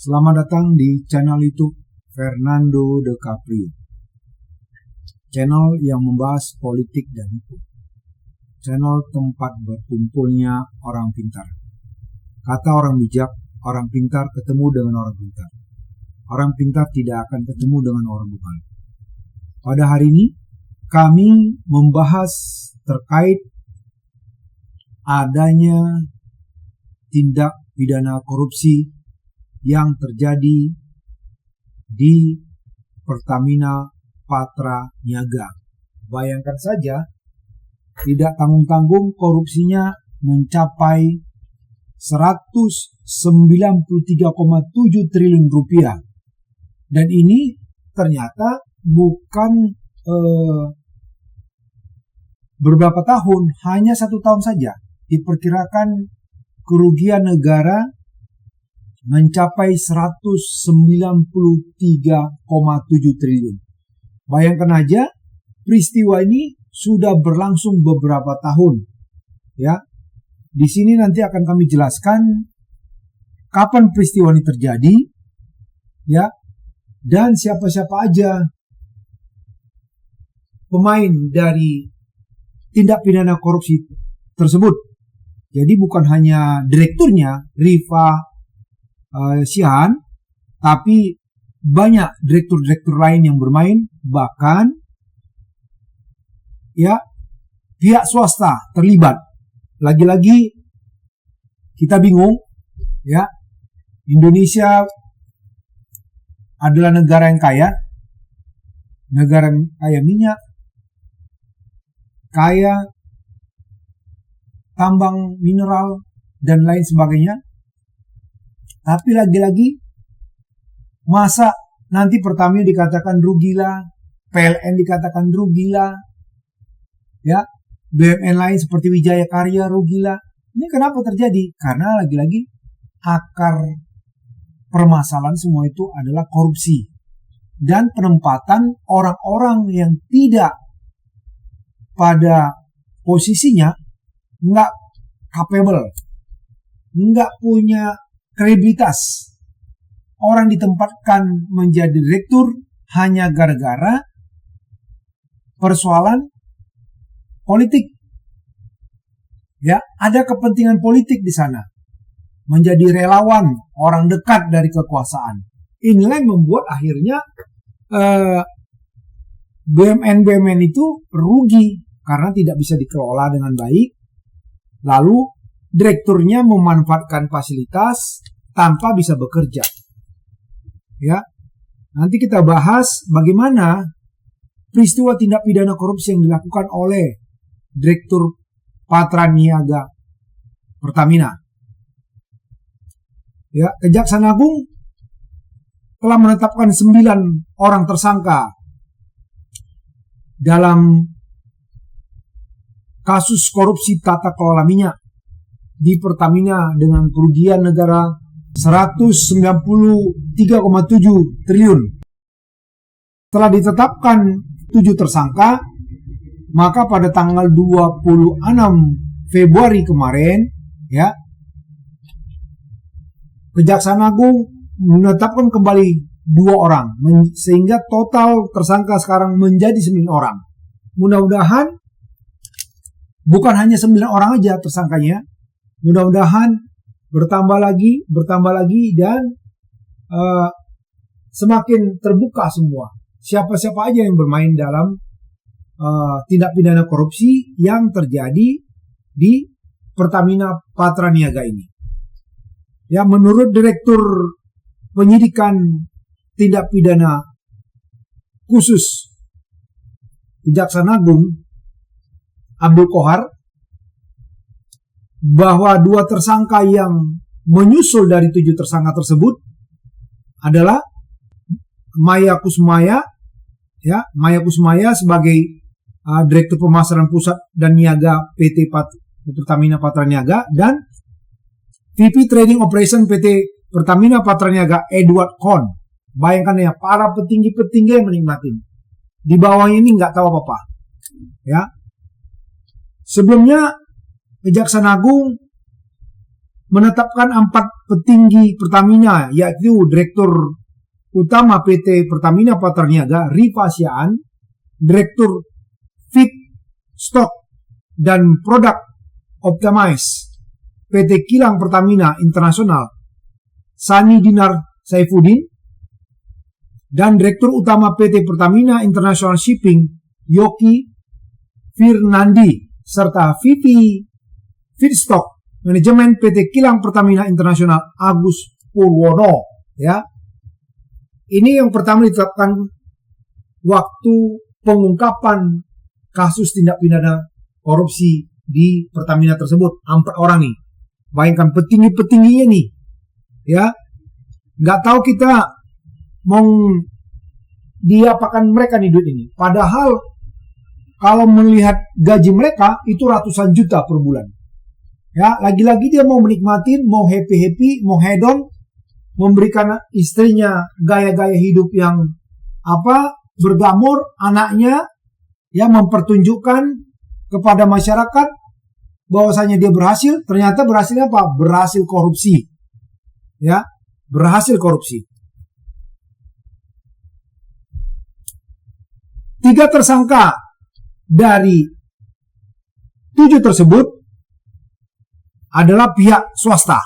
Selamat datang di channel YouTube Fernando De Caprio. Channel yang membahas politik dan hukum. Channel tempat berkumpulnya orang pintar. Kata orang bijak, orang pintar ketemu dengan orang pintar. Orang pintar tidak akan ketemu dengan orang bebal. Pada hari ini, kami membahas terkait adanya tindak pidana korupsi yang terjadi di Pertamina Patra Niaga. Bayangkan saja, tidak tanggung-tanggung korupsinya mencapai 193,7 triliun rupiah. Dan ini ternyata bukan beberapa tahun, hanya 1 tahun saja. Diperkirakan kerugian negara mencapai 193,7 triliun. Bayangkan aja, peristiwa ini sudah berlangsung beberapa tahun. Ya, di sini nanti akan kami jelaskan kapan peristiwa ini terjadi, ya, dan siapa-siapa aja pemain dari tindak pidana korupsi tersebut. Jadi bukan hanya direkturnya, Rifa Sihan, tapi banyak direktur-direktur lain yang bermain, bahkan ya pihak swasta terlibat. Lagi-lagi kita bingung, ya, Indonesia adalah negara yang kaya minyak, kaya tambang mineral dan lain sebagainya. Tapi lagi-lagi, masa nanti Pertamina dikatakan rugilah, PLN dikatakan rugilah, ya, BUMN lain seperti Wijaya Karya rugilah. Ini kenapa terjadi? Karena lagi-lagi akar permasalahan semua itu adalah korupsi dan penempatan orang-orang yang tidak pada posisinya, nggak capable, nggak punya kredibilitas. Orang ditempatkan menjadi direktur hanya gara-gara persoalan politik. Ya, ada kepentingan politik di sana. Menjadi relawan, orang dekat dari kekuasaan. Inilah yang membuat akhirnya BUMN itu rugi karena tidak bisa dikelola dengan baik. Lalu direkturnya memanfaatkan fasilitas tanpa bisa bekerja. Ya, nanti kita bahas bagaimana peristiwa tindak pidana korupsi yang dilakukan oleh Direktur Patra Niaga Pertamina. Ya, Kejaksaan Agung telah menetapkan 9 orang tersangka dalam kasus korupsi tata kelola minyak di Pertamina dengan kerugian negara 193,7 triliun. Telah ditetapkan 7 tersangka, maka pada tanggal 26 Februari kemarin, ya, Kejaksaan Agung menetapkan kembali 2 orang, sehingga total tersangka sekarang menjadi 9 orang. Mudah-mudahan bukan hanya 9 orang aja tersangkanya, mudah-mudahan bertambah lagi dan semakin terbuka semua. Siapa-siapa aja yang bermain dalam tindak pidana korupsi yang terjadi di Pertamina Patra Niaga ini. Ya, menurut Direktur Penyidikan Tindak Pidana Khusus Kejaksaan Agung Abdul Kohar, bahwa 2 tersangka yang menyusul dari 7 tersangka tersebut adalah Maya Kusmaya, ya, Maya Kusmaya sebagai Direktur Pemasaran Pusat dan Niaga PT Pertamina Patra Niaga, dan VP Trading Operation PT Pertamina Patra Niaga Edward Kohn. Bayangkan ya, para petinggi-petinggi yang menikmati. Di bawahnya ini nggak tahu apa-apa. Ya. Sebelumnya Kejaksaan Agung menetapkan 4 petinggi Pertamina, yaitu Direktur Utama PT Pertamina Patraniaga, Rifa Siaan, Direktur Feedstock dan Produk Optimize PT Kilang Pertamina Internasional, Sani Dinar Saifuddin, dan Direktur Utama PT Pertamina International Shipping, Yoki Firnandi, serta VP Feedstock Manajemen PT Kilang Pertamina Internasional, Agus Purwono. Ya, ini yang pertama ditetapkan waktu pengungkapan kasus tindak pidana korupsi di Pertamina tersebut. 4 orang nih. Bayangkan petinggi-petingginya nih. Ya, nggak tahu kita mau diapakan mereka nih duit ini. Padahal kalau melihat gaji mereka itu ratusan juta per bulan. Ya, lagi-lagi dia mau menikmatin, mau happy-happy, mau hedon, memberikan istrinya gaya-gaya hidup yang berglamor, anaknya ya mempertunjukkan kepada masyarakat bahwasanya dia berhasil. Ternyata berhasilnya apa? Berhasil korupsi. Ya, berhasil korupsi. 3 tersangka dari 7 tersebut adalah pihak swasta.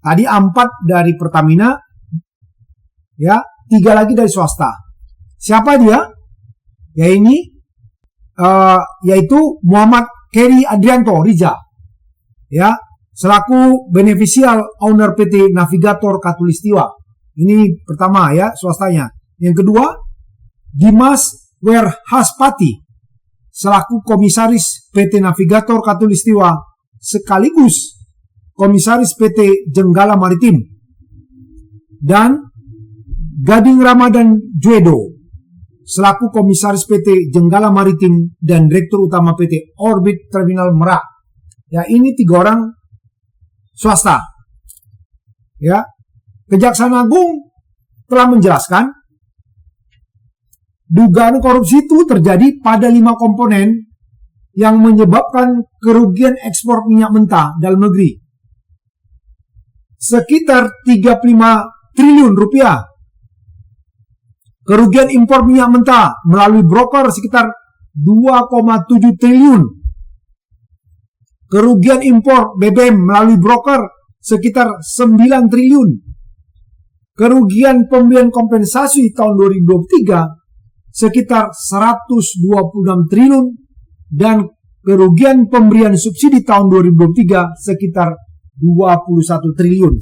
Tadi 4 dari Pertamina, ya, 3 lagi dari swasta. Siapa dia? Ya ini, yaitu Muhammad Keri Adrianto Riza, ya, selaku beneficial owner PT Navigator Katulistiwa. Ini pertama ya, swastanya. Yang kedua, Dimas Werhaspati, selaku komisaris PT Navigator Katulistiwa sekaligus komisaris PT Jenggala Maritim, dan Gading Ramadan Juedo, selaku komisaris PT Jenggala Maritim dan direktur utama PT Orbit Terminal Merak. Ya, ini 3 orang swasta. Ya, Kejaksaan Agung telah menjelaskan dugaan korupsi itu terjadi pada 5 komponen yang menyebabkan kerugian ekspor minyak mentah dalam negeri sekitar 35 triliun rupiah. Kerugian impor minyak mentah melalui broker sekitar 2,7 triliun. Kerugian impor BBM melalui broker sekitar 9 triliun. Kerugian pembelian kompensasi tahun 2023 sekitar 126 triliun dan kerugian pemberian subsidi tahun 2023 sekitar 21 triliun.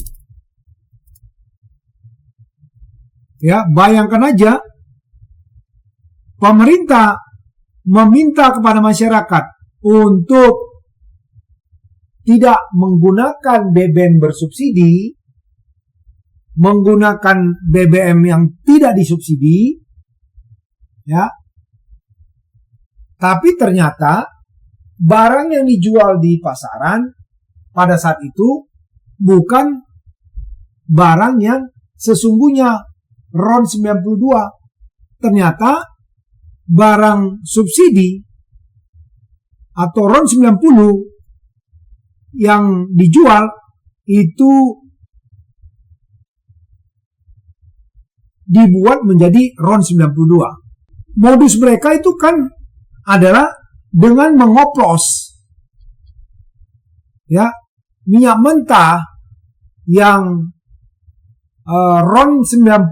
Ya, bayangkan aja, pemerintah meminta kepada masyarakat untuk tidak menggunakan BBM bersubsidi, menggunakan BBM yang tidak disubsidi, ya. Tapi ternyata barang yang dijual di pasaran pada saat itu bukan barang yang sesungguhnya RON 92. Ternyata barang subsidi atau RON 90 yang dijual itu dibuat menjadi RON 92. Modus mereka itu kan adalah dengan mengoplos ya minyak mentah yang RON 90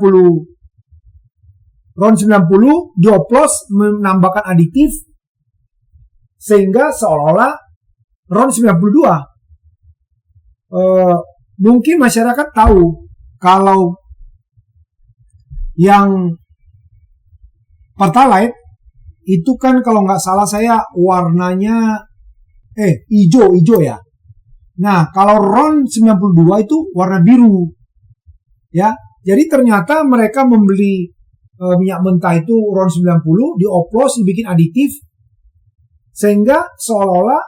dioplos, menambahkan aditif sehingga seolah-olah RON 92. Mungkin masyarakat tahu kalau yang Pertalite itu kan kalau nggak salah saya warnanya hijau ya. Nah, kalau RON 92 itu warna biru. Ya, jadi ternyata mereka membeli minyak mentah itu RON 90, dioplos, dibikin aditif, sehingga seolah-olah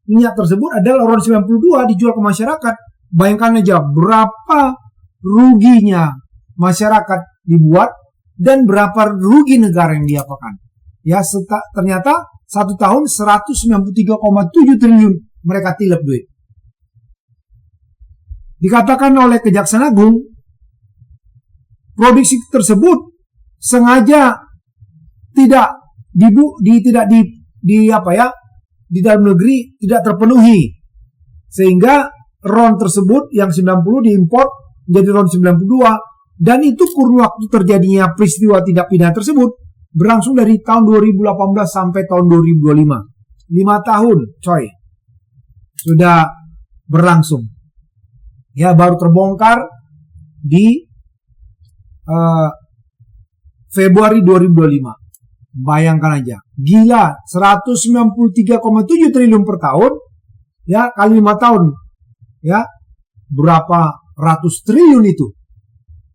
minyak tersebut adalah RON 92 dijual ke masyarakat. Bayangkan aja berapa ruginya masyarakat dibuat dan berapa rugi negara yang diapakan. Ya, ternyata 1 tahun 193,7 triliun mereka tilep duit. Dikatakan oleh Kejaksaan Agung, produksi tersebut sengaja tidak di dalam negeri tidak terpenuhi, sehingga RON tersebut yang 90 diimpor menjadi RON 92, dan itu kurun waktu terjadinya peristiwa tindak pidana tersebut berlangsung dari tahun 2018 sampai tahun 2025. 5 tahun coy sudah berlangsung. Ya, baru terbongkar di Februari 2025. Bayangkan aja, gila, 193,7 triliun per tahun, ya, kali 5 tahun, ya, berapa ratus triliun itu.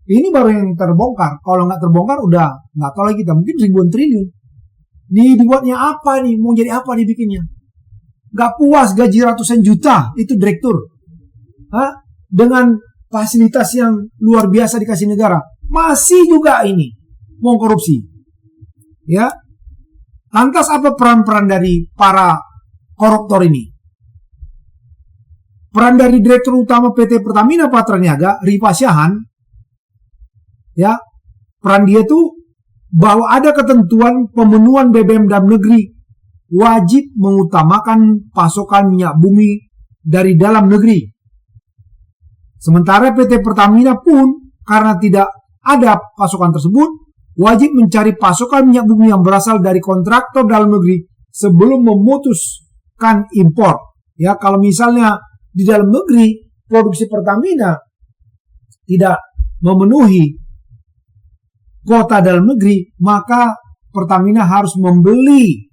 Ini baru yang terbongkar. Kalau nggak terbongkar, udah nggak tahu lagi kita, mungkin ribuan triliun. Nih dibuatnya apa nih? Mau jadi apa dibikinnya? Nggak puas gaji ratusan juta itu direktur. Dengan fasilitas yang luar biasa dikasih negara, masih juga ini mau korupsi. Ya, lantas apa peran-peran dari para koruptor ini? Peran dari Direktur Utama PT Pertamina Patraniaga, Rifa Syahan, ya, peran dia tuh bahwa ada ketentuan pemenuhan BBM dalam negeri wajib mengutamakan pasokan minyak bumi dari dalam negeri. Sementara PT Pertamina pun karena tidak ada pasokan tersebut, wajib mencari pasokan minyak bumi yang berasal dari kontraktor dalam negeri sebelum memutuskan impor. Ya, kalau misalnya di dalam negeri produksi Pertamina tidak memenuhi kuota dalam negeri, maka Pertamina harus membeli,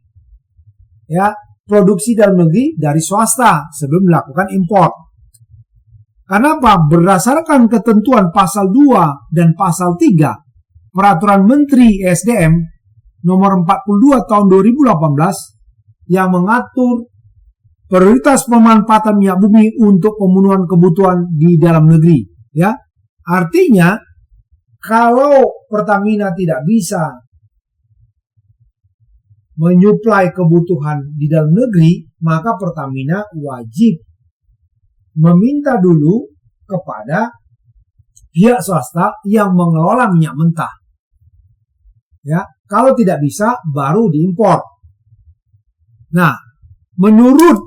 ya, produksi dalam negeri dari swasta sebelum melakukan impor. Kenapa? Berdasarkan ketentuan pasal 2 dan pasal 3 Peraturan Menteri ESDM nomor 42 tahun 2018 yang mengatur prioritas pemanfaatan minyak bumi untuk pemenuhan kebutuhan di dalam negeri. Ya, artinya kalau Pertamina tidak bisa menyuplai kebutuhan di dalam negeri, maka Pertamina wajib meminta dulu kepada pihak swasta yang mengelola minyak mentah. Ya, kalau tidak bisa baru diimpor. Nah, menurut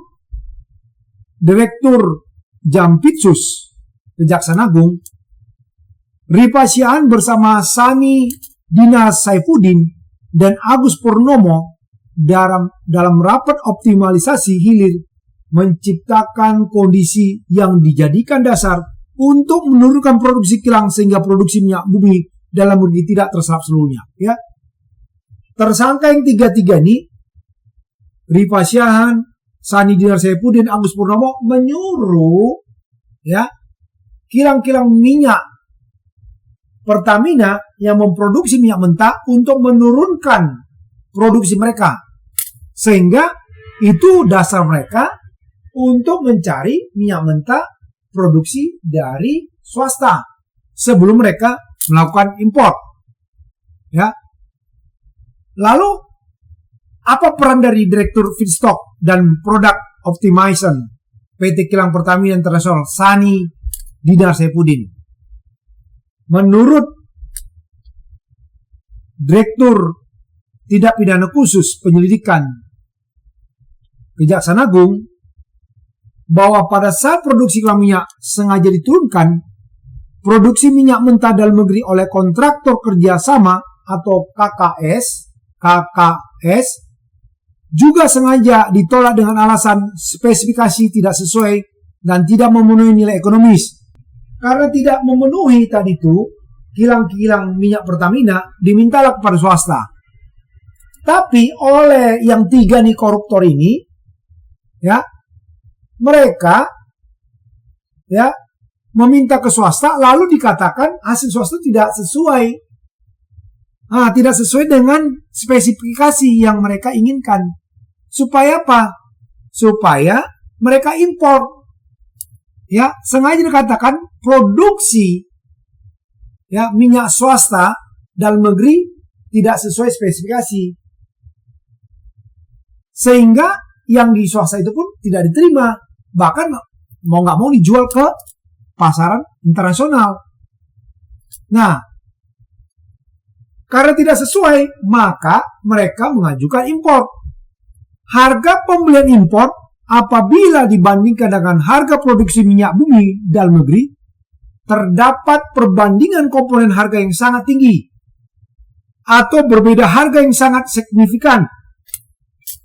Direktur Jampitsus Kejaksaan Agung, Rifa Syahan bersama Sani Dinas Saifuddin dan Agus Purnomo dalam rapat optimalisasi hilir menciptakan kondisi yang dijadikan dasar untuk menurunkan produksi kilang sehingga produksi minyak bumi dalam negeri tidak terserap seluruhnya. Ya, tersangka yang tiga-tiga ini, Rifa Syahan, Sani Dinas Saifuddin, Agus Purnomo, menyuruh, ya, kilang-kilang minyak Pertamina yang memproduksi minyak mentah untuk menurunkan produksi mereka, sehingga itu dasar mereka untuk mencari minyak mentah produksi dari swasta sebelum mereka melakukan impor. Ya. Lalu apa peran dari Direktur Feedstock dan Product Optimization PT Kilang Pertamina International Sani Dinas Saifuddin? Menurut Direktur Tindak Pidana Khusus Penyelidikan Kejaksaan Agung, bahwa pada saat produksi kilang minyak sengaja diturunkan, produksi minyak mentah dalam negeri oleh kontraktor kerjasama atau KKS juga sengaja ditolak dengan alasan spesifikasi tidak sesuai dan tidak memenuhi nilai ekonomis. Karena tidak memenuhi tadi itu, kilang-kilang minyak Pertamina dimintalah kepada swasta. Tapi oleh yang tiga nih koruptor ini, ya, mereka, ya, meminta ke swasta, lalu dikatakan hasil swasta tidak sesuai. Tidak sesuai dengan spesifikasi yang mereka inginkan. Supaya apa? Supaya mereka impor. Ya, sengaja dikatakan produksi, ya, minyak swasta dalam negeri tidak sesuai spesifikasi. Sehingga yang di swasta itu pun tidak diterima. Bahkan mau nggak mau dijual ke pasaran internasional. Nah, karena tidak sesuai, maka mereka mengajukan impor. Harga pembelian impor apabila dibandingkan dengan harga produksi minyak bumi dalam negeri, terdapat perbandingan komponen harga yang sangat tinggi atau berbeda harga yang sangat signifikan.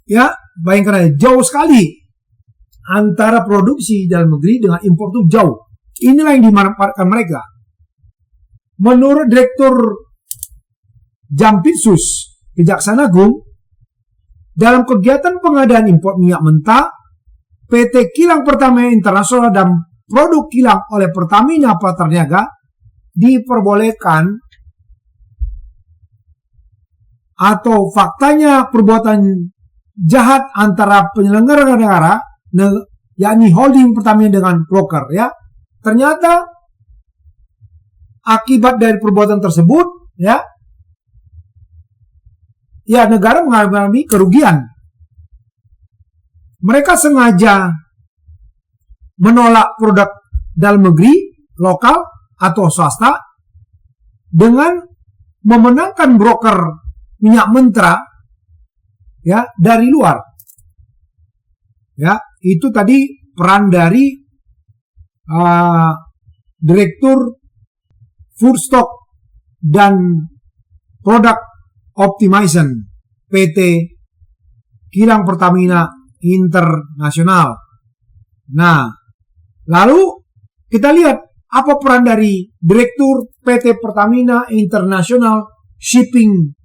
Ya, bayangkan aja, jauh sekali antara produksi dalam negeri dengan impor itu jauh. Inilah yang dimanfaatkan mereka. Menurut Direktur Jampitsus Kejaksaan Agung, dalam kegiatan pengadaan impor minyak mentah, PT Kilang Pertamina Internasional dan produk kilang oleh Pertamina Patraniaga diperbolehkan atau faktanya perbuatan jahat antara penyelenggara negara, yakni holding Pertamina dengan broker, ya. Ternyata akibat dari perbuatan tersebut, ya negara mengalami kerugian. Mereka sengaja menolak produk dalam negeri, lokal atau swasta, dengan memenangkan broker minyak mentah, ya, dari luar. Ya, itu tadi peran dari Direktur Food Stock dan Product Optimization PT Kilang Pertamina Internasional. Nah, lalu kita lihat apa peran dari Direktur PT Pertamina International Shipping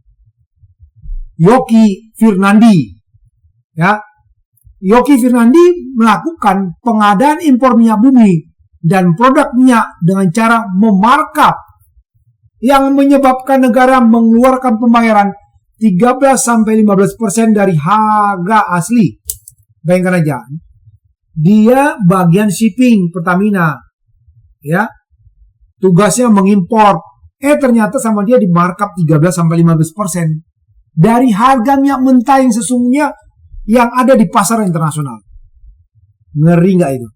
Yoki Firnandi. Ya, Yoki Firnandi melakukan pengadaan impor minyak bumi dan produk minyak dengan cara memarkup yang menyebabkan negara mengeluarkan pembayaran 13-15% dari harga asli. Bayangkan aja, dia bagian shipping Pertamina, ya, tugasnya mengimpor, ternyata sama dia di markup 13-15% dari harga minyak mentah yang sesungguhnya yang ada di pasar internasional. Ngeri nggak itu?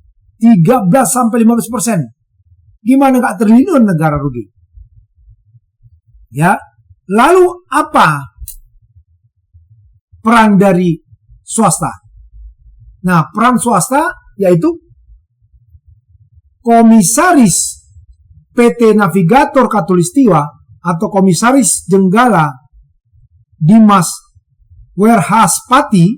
13-15%. Gimana nggak triliun negara rugi? Ya, lalu apa peran dari swasta? Nah, peran swasta yaitu Komisaris PT Navigator Katulistiwa atau Komisaris Jenggala Dimas Werhaspati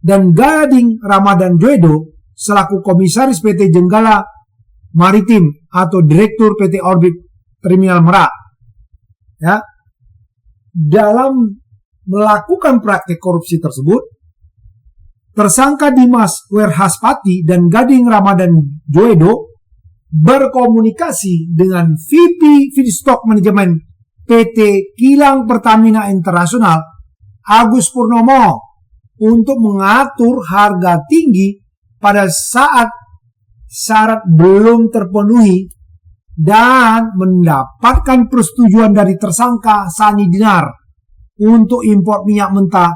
dan Gading Ramadan Dwedo selaku Komisaris PT Jenggala Maritim atau Direktur PT Orbit Terminal Merak. Ya, dalam melakukan praktik korupsi tersebut, tersangka Dimas Werhaspati dan Gading Ramadan Dwedo berkomunikasi dengan VP Feedstock Manajemen PT Kilang Pertamina Internasional Agus Purnomo untuk mengatur harga tinggi pada saat syarat belum terpenuhi dan mendapatkan persetujuan dari tersangka Sani Dinar untuk impor minyak mentah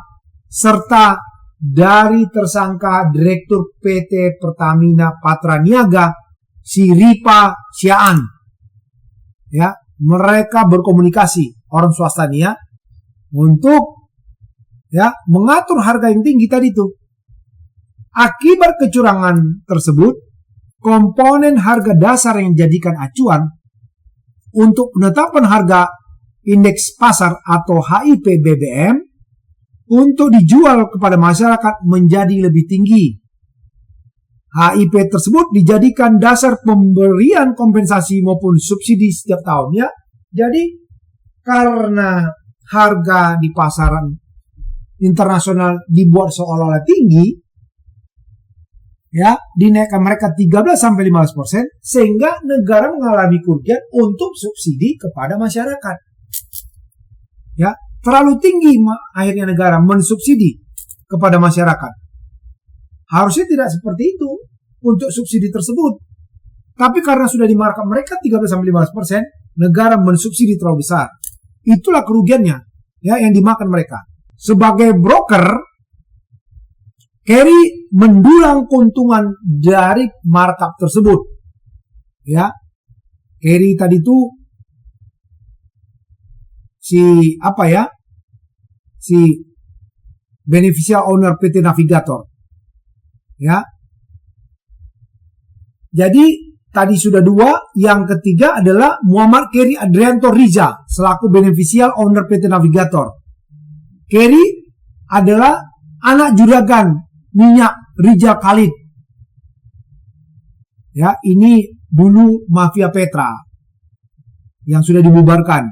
serta dari tersangka Direktur PT Pertamina Patraniaga Siripa Siaan. Ya, mereka berkomunikasi orang swasta nih, ya, untuk mengatur harga yang tinggi tadi itu. Akibat kecurangan tersebut, komponen harga dasar yang dijadikan acuan untuk penetapan harga indeks pasar atau HIP BBM untuk dijual kepada masyarakat menjadi lebih tinggi. HIP tersebut dijadikan dasar pemberian kompensasi maupun subsidi setiap tahun, ya. Jadi karena harga di pasaran internasional dibuat seolah-olah tinggi, ya, dinaikkan mereka 13-15%, sehingga negara mengalami kerugian untuk subsidi kepada masyarakat. Ya, terlalu tinggi akhirnya negara mensubsidi kepada masyarakat. Harusnya tidak seperti itu untuk subsidi tersebut. Tapi karena sudah dimarkup mereka 13-15%, negara mensubsidi terlalu besar. Itulah kerugiannya, ya, yang dimakan mereka. Sebagai broker, Kerry mendulang keuntungan dari markup tersebut. Ya, Kerry tadi tuh si beneficial owner PT Navigator. Ya. Jadi tadi sudah 2, yang ketiga adalah Muhammad Kerry Andrianto Riza selaku beneficial owner PT Navigator. Kerry adalah anak juragan minyak Riza Khalid. Ya, ini dulu mafia Petra yang sudah dibubarkan.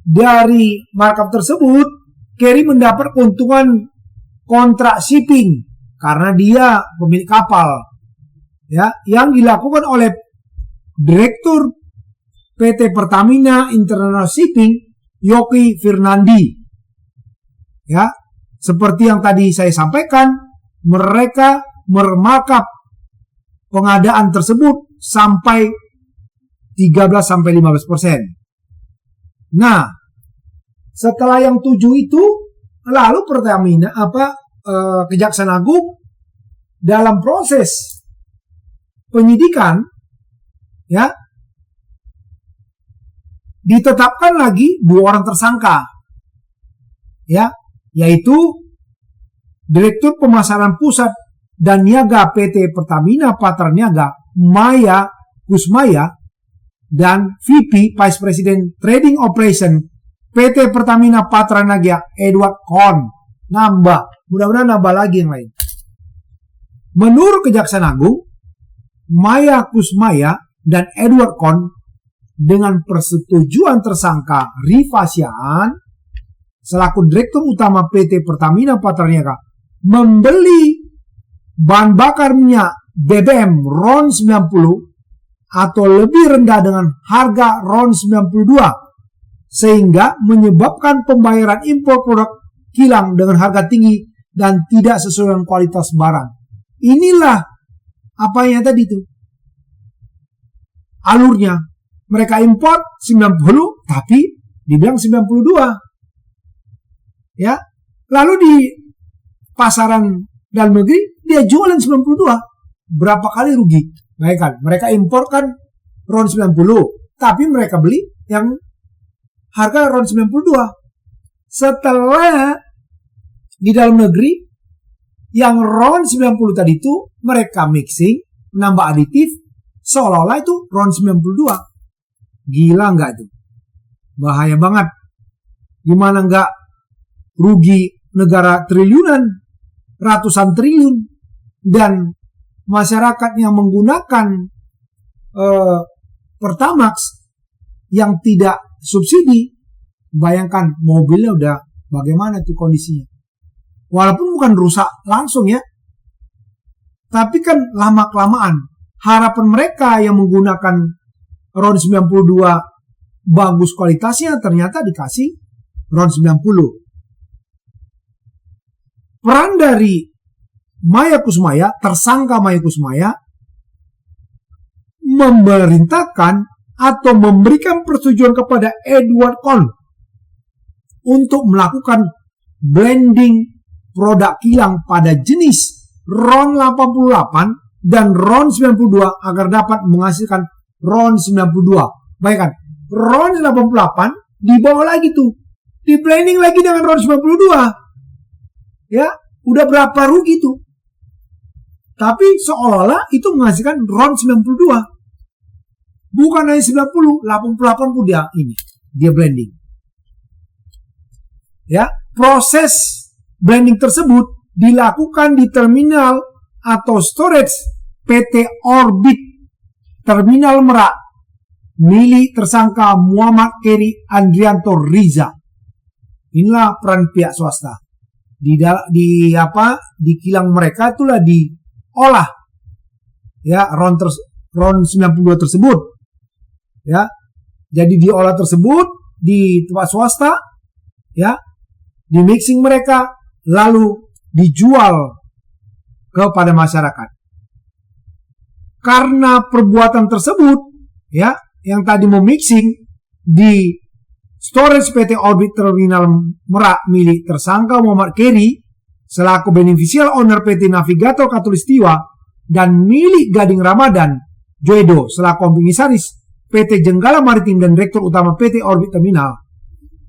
Dari markup tersebut, Kerry mendapat keuntungan kontrak shipping karena dia pemilik kapal. Ya, yang dilakukan oleh Direktur PT Pertamina International Shipping, Yoki Fernandi. Ya, seperti yang tadi saya sampaikan, mereka memarkup pengadaan tersebut sampai 13-15%. Nah, setelah yang 7 itu, lalu Pertamina Kejaksaan Agung dalam proses penyidikan, ya, ditetapkan lagi 2 orang tersangka, ya, yaitu Direktur Pemasaran Pusat dan Niaga PT Pertamina Patraniaga Maya Kusmaya dan VP Vice President Trading Operation PT Pertamina Patraniaga Edward Kon. Mudah-mudahan nambah lagi yang lain. Menurut Kejaksaan Agung, Maya Kusmaya dan Edward Kon dengan persetujuan tersangka Rifa Siaan selaku Direktur Utama PT Pertamina Patraniaga membeli bahan bakar minyak BBM RON 90 atau lebih rendah dengan harga RON 92 sehingga menyebabkan pembayaran impor produk kilang dengan harga tinggi dan tidak sesuai dengan kualitas barang. Inilah apa yang tadi itu alurnya. Mereka impor 90 tapi dibilang 92. Ya. Lalu di pasaran dalam negeri dia jualan 92. Berapa kali rugi? Bayangkan, mereka impor kan RON 90, tapi mereka beli yang harga RON 92. Setelah di dalam negeri yang RON 90 tadi itu mereka mixing, menambah aditif, seolah-olah itu RON 92. Gila nggak itu? Bahaya banget. Gimana nggak rugi negara triliunan, ratusan triliun, dan masyarakat yang menggunakan Pertamax yang tidak subsidi, bayangkan mobilnya udah bagaimana tuh kondisinya. Walaupun bukan rusak langsung ya, tapi kan lama-kelamaan harapan mereka yang menggunakan RON 92 bagus kualitasnya ternyata dikasih RON 90. Peran dari Maya Kusmaya, tersangka Maya Kusmaya, memerintahkan atau memberikan persetujuan kepada Edward Kon untuk melakukan blending produk kilang pada jenis RON 88 dan RON 92 agar dapat menghasilkan RON 92. Bayangkan, RON 88 dibawa lagi tuh, di blending lagi dengan RON 92. Ya, udah berapa rugi tuh? Tapi seolah-olah itu menghasilkan RON 92. Bukan hanya 90, 88 pun dia blending. Ya, proses blending tersebut dilakukan di terminal atau storage PT Orbit Terminal Merak milik tersangka Muhammad Kerry Andrianto Riza. Inilah peran pihak swasta. Di kilang mereka itulah diolah ya RON 92 tersebut. Ya. Jadi diolah tersebut di tempat swasta, ya. Di mixing mereka lalu dijual kepada masyarakat. Karena perbuatan tersebut, ya, yang tadi memixing di storage PT Orbit Terminal Merak milik tersangka Muhammad Kerry selaku beneficial owner PT Navigator Katulistiwa dan milik Gading Ramadan Joedo selaku komisaris PT Jenggala Maritim dan Direktur Utama PT Orbit Terminal,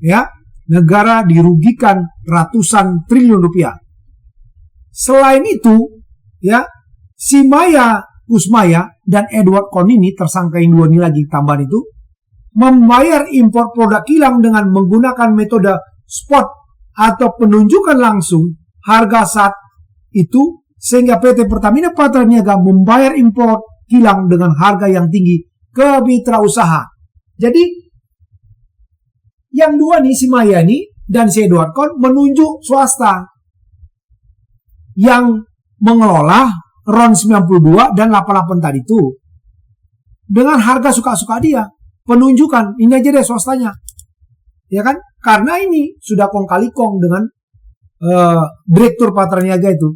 ya, negara dirugikan ratusan triliun rupiah. Selain itu, ya, si Maya Kusmaya dan Edward Con ini, tersangka yang dua ini lagi tambahan itu, membayar impor produk kilang dengan menggunakan metode spot atau penunjukan langsung harga saat itu, sehingga PT Pertamina Patraniaga membayar impor kilang dengan harga yang tinggi ke mitra usaha. Jadi yang dua nih, si Maya ini dan si Edward Con, menunjuk swasta yang mengelola RON 92 dan 88 tadi itu dengan harga suka-suka dia. Penunjukan, ini aja deh swastanya, ya kan? Karena ini sudah kong kali kong dengan Direktur Patraniaga itu,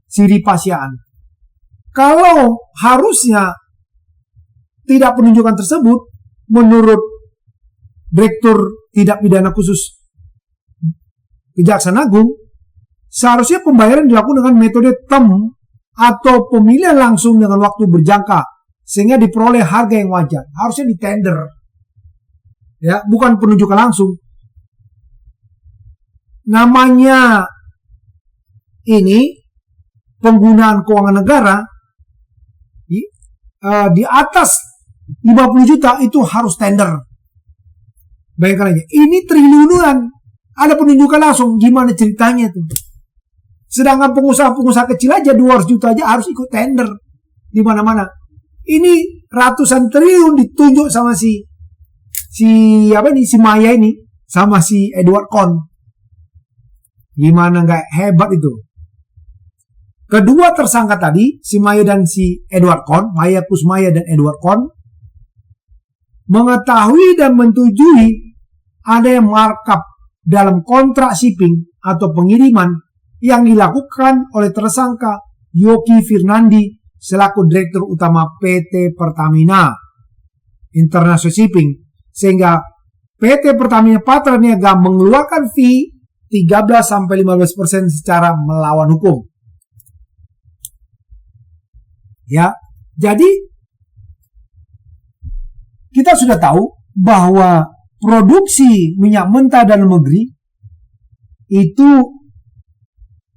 Siri Pasiaan. Kalau harusnya tidak penunjukan tersebut, menurut Direktur Tindak Pidana Khusus Kejaksaan Agung, seharusnya pembayaran dilakukan dengan metode TEM atau pemilihan langsung dengan waktu berjangka, sehingga diperoleh harga yang wajar. Harusnya di tender, ya, bukan penunjukan langsung. Namanya ini penggunaan keuangan negara di atas 50 juta itu harus tender. Bayangkan aja, ini triliunan, ada penunjukan langsung, gimana ceritanya itu? Sedangkan pengusaha-pengusaha kecil aja 200 juta aja harus ikut tender di mana-mana. Ini ratusan triliun ditunjuk sama si Maya ini sama si Edward Con. Gimana nggak hebat itu? Kedua tersangka tadi, si Maya dan si Edward Con, Maya Kusmaya dan Edward Con, mengetahui dan menyetujui ada yang markup dalam kontrak shipping atau pengiriman yang dilakukan oleh tersangka Yogi Firnandi selaku Direktur Utama PT Pertamina International Shipping, sehingga PT Pertamina Patraniaga mengeluarkan fee 13-15% secara melawan hukum. Ya, jadi kita sudah tahu bahwa produksi minyak mentah dalam negeri itu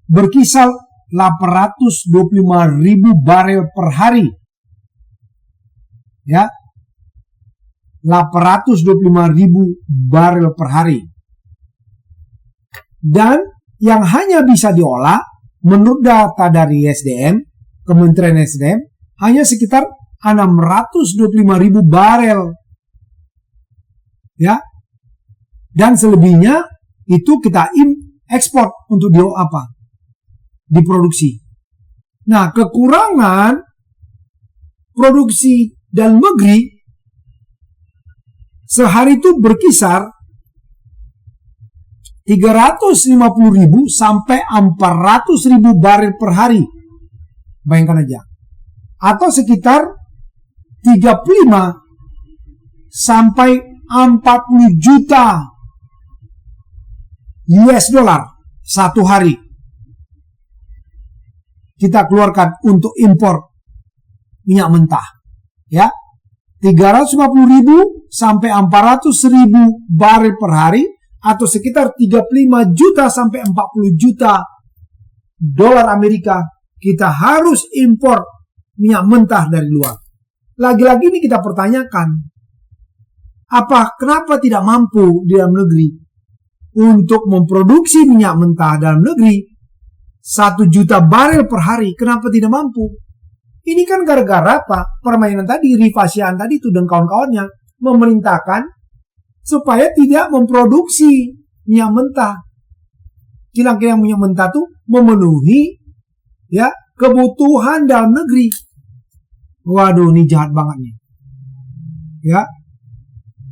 berkisar 825.000 barel per hari. Ya, 825.000 barel per hari. Dan yang hanya bisa diolah menurut data dari SDM, Kementerian SDM, hanya sekitar 625.000 barel. Ya. Dan selebihnya itu kita ekspor untuk diproduksi. Nah, kekurangan produksi dalam negeri sehari itu berkisar 350.000 sampai 400.000 barel per hari. Bayangkan aja. Atau sekitar 35 sampai 40 juta US dollar satu hari kita keluarkan untuk impor minyak mentah. Ya, 350.000 sampai 400.000 barel per hari, atau sekitar 35 juta sampai 40 juta dolar Amerika kita harus impor minyak mentah dari luar. Lagi-lagi ini kita pertanyakan, kenapa tidak mampu di dalam negeri untuk memproduksi minyak mentah dalam negeri 1 juta barel per hari? Kenapa tidak mampu? Ini kan gara-gara apa? Permainan tadi, Rifasian tadi itu dan kawan-kawannya memerintahkan supaya tidak memproduksi minyak mentah. Kilang-kilang minyak mentah itu memenuhi ya kebutuhan dalam negeri. Waduh, ini jahat banget nih. Ya,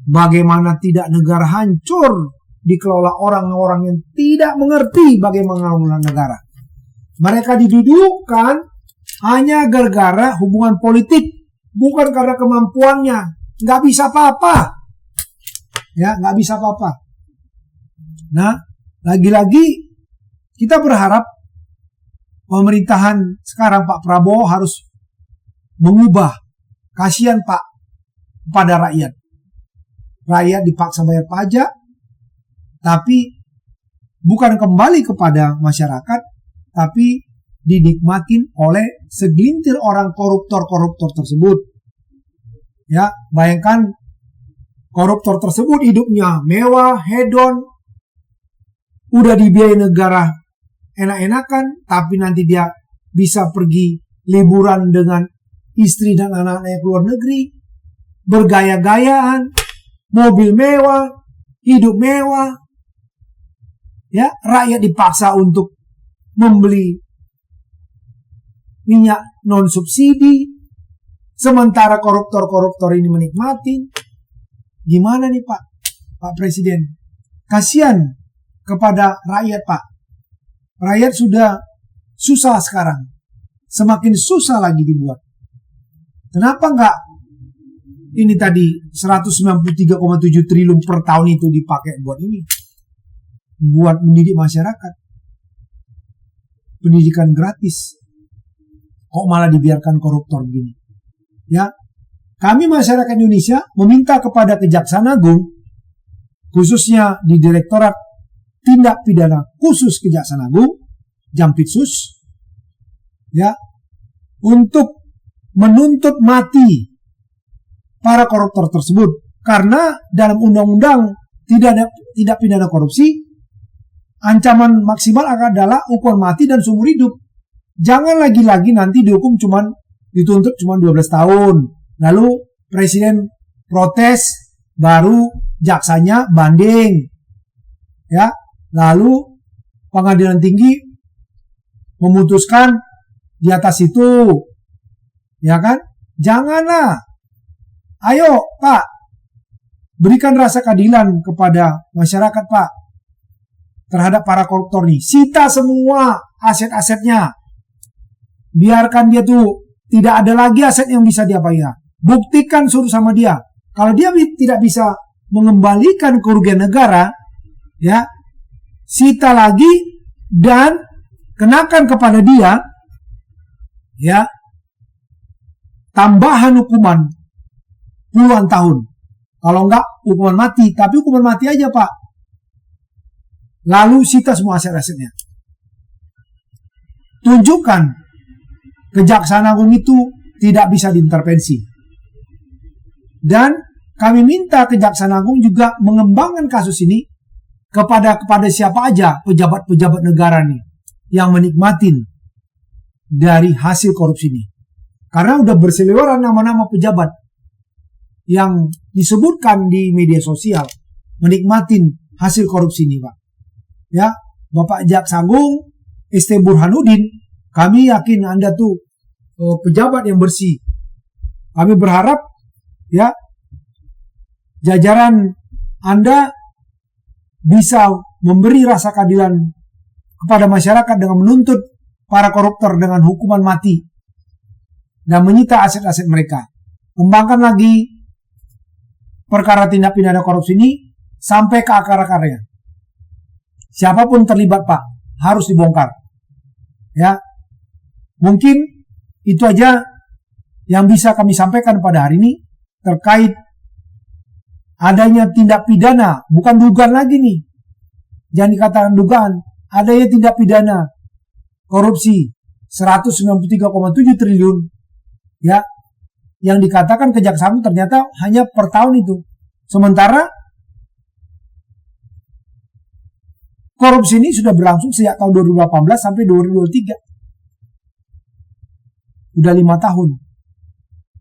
bagaimana tidak negara hancur dikelola orang-orang yang tidak mengerti bagaimana mengelola negara. Mereka didudukkan hanya gara-gara hubungan politik, bukan karena kemampuannya. Nggak bisa apa-apa. Ya, nggak bisa apa-apa. Nah, lagi-lagi kita berharap pemerintahan sekarang Pak Prabowo harus mengubah Kasihan Pak pada rakyat. Rakyat dipaksa bayar pajak, tapi bukan kembali kepada masyarakat, tapi dinikmatin oleh segelintir orang koruptor-koruptor tersebut. Ya, bayangkan koruptor tersebut hidupnya mewah, hedon, udah dibiayai negara enak-enakan, tapi nanti dia bisa pergi liburan dengan istri dan anak-anaknya ke luar negeri, bergaya-gayaan, mobil mewah, hidup mewah. Ya, rakyat dipaksa untuk membeli minyak non subsidi, sementara koruptor-koruptor ini menikmati. Gimana nih Pak Presiden? Kasihan kepada rakyat Pak. Rakyat sudah susah sekarang. Semakin susah lagi dibuat. Kenapa enggak ini tadi 193,7 triliun per tahun itu dipakai buat ini? Buat mendidik masyarakat. Pendidikan gratis. Kok malah dibiarkan koruptor begini? Ya, kami masyarakat Indonesia meminta kepada Kejaksaan Agung, khususnya di Direktorat Tindak Pidana Khusus Kejaksaan Agung, Jampitsus, ya, untuk menuntut mati para koruptor tersebut. Karena dalam undang-undang tidak pidana korupsi, ancaman maksimal adalah hukuman mati dan seumur hidup. Jangan lagi-lagi nanti dituntut cuma 12 tahun. Lalu presiden protes, baru jaksanya banding. Ya, lalu pengadilan tinggi memutuskan di atas itu. Ya kan? Janganlah. Ayo, Pak. Berikan rasa keadilan kepada masyarakat, Pak. Terhadap para koruptor nih. Sita semua aset-asetnya. Biarkan dia tuh tidak ada lagi aset yang bisa dia bayar. Buktikan suruh sama dia. Kalau dia tidak bisa mengembalikan kerugian negara, ya, sita lagi dan kenakan kepada dia, ya, tambahan hukuman puluhan tahun. Kalau enggak hukuman mati, tapi hukuman mati aja Pak. Lalu sita semua aset-asetnya. Tunjukkan Kejaksaan Agung itu tidak bisa diintervensi. Dan kami minta Kejaksaan Agung juga mengembangkan kasus ini kepada siapa aja pejabat-pejabat negara nih yang menikmatin dari hasil korupsi ini. Karena udah berseliweran nama-nama pejabat yang disebutkan di media sosial menikmatin hasil korupsi ini, Pak. Ya, Bapak Jaksa Agung ST Burhanuddin, kami yakin Anda tuh pejabat yang bersih. Kami berharap ya jajaran Anda bisa memberi rasa keadilan kepada masyarakat dengan menuntut para koruptor dengan hukuman mati dan menyita aset-aset mereka. Kembangkan lagi perkara tindak pidana korupsi ini sampai ke akar-akarnya. Siapapun terlibat Pak harus dibongkar. Ya, mungkin itu aja yang bisa kami sampaikan pada hari ini terkait adanya tindak pidana, bukan dugaan lagi nih. Jangan dikatakan dugaan, adanya tindak pidana korupsi 193,7 triliun ya, yang dikatakan Kejaksaan ternyata hanya per tahun itu. Sementara korupsi ini sudah berlangsung sejak tahun 2018 sampai 2023. Udah 5 tahun.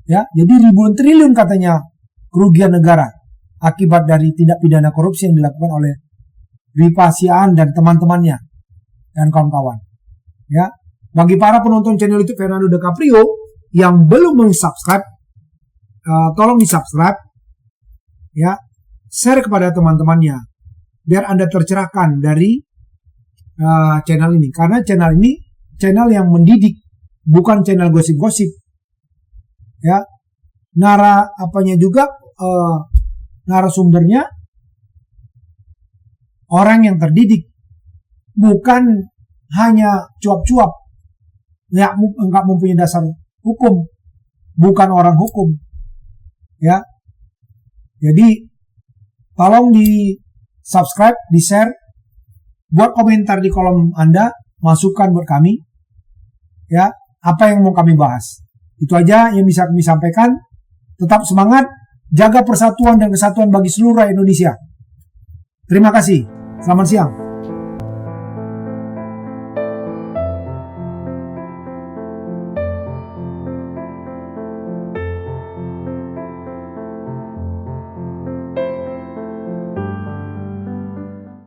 Ya, jadi ribuan triliun katanya kerugian negara akibat dari tindak pidana korupsi yang dilakukan oleh Rifa Siaan dan teman-temannya dan kawan-kawan. Ya, bagi para penonton channel YouTube Fernando De Caprio yang belum mensubscribe, tolong di-subscribe ya, share kepada teman-temannya biar Anda tercerahkan dari channel ini, karena channel ini channel yang mendidik, bukan channel gosip-gosip. Ya, narasumbernya orang yang terdidik, bukan hanya cuap-cuap, enggak mempunyai dasar hukum, bukan orang hukum. Ya. Jadi tolong di subscribe, di share, buat komentar di kolom Anda, masukan buat kami. Ya, apa yang mau kami bahas. Itu aja yang bisa kami sampaikan. Tetap semangat, jaga persatuan dan kesatuan bagi seluruh Indonesia. Terima kasih. Selamat siang.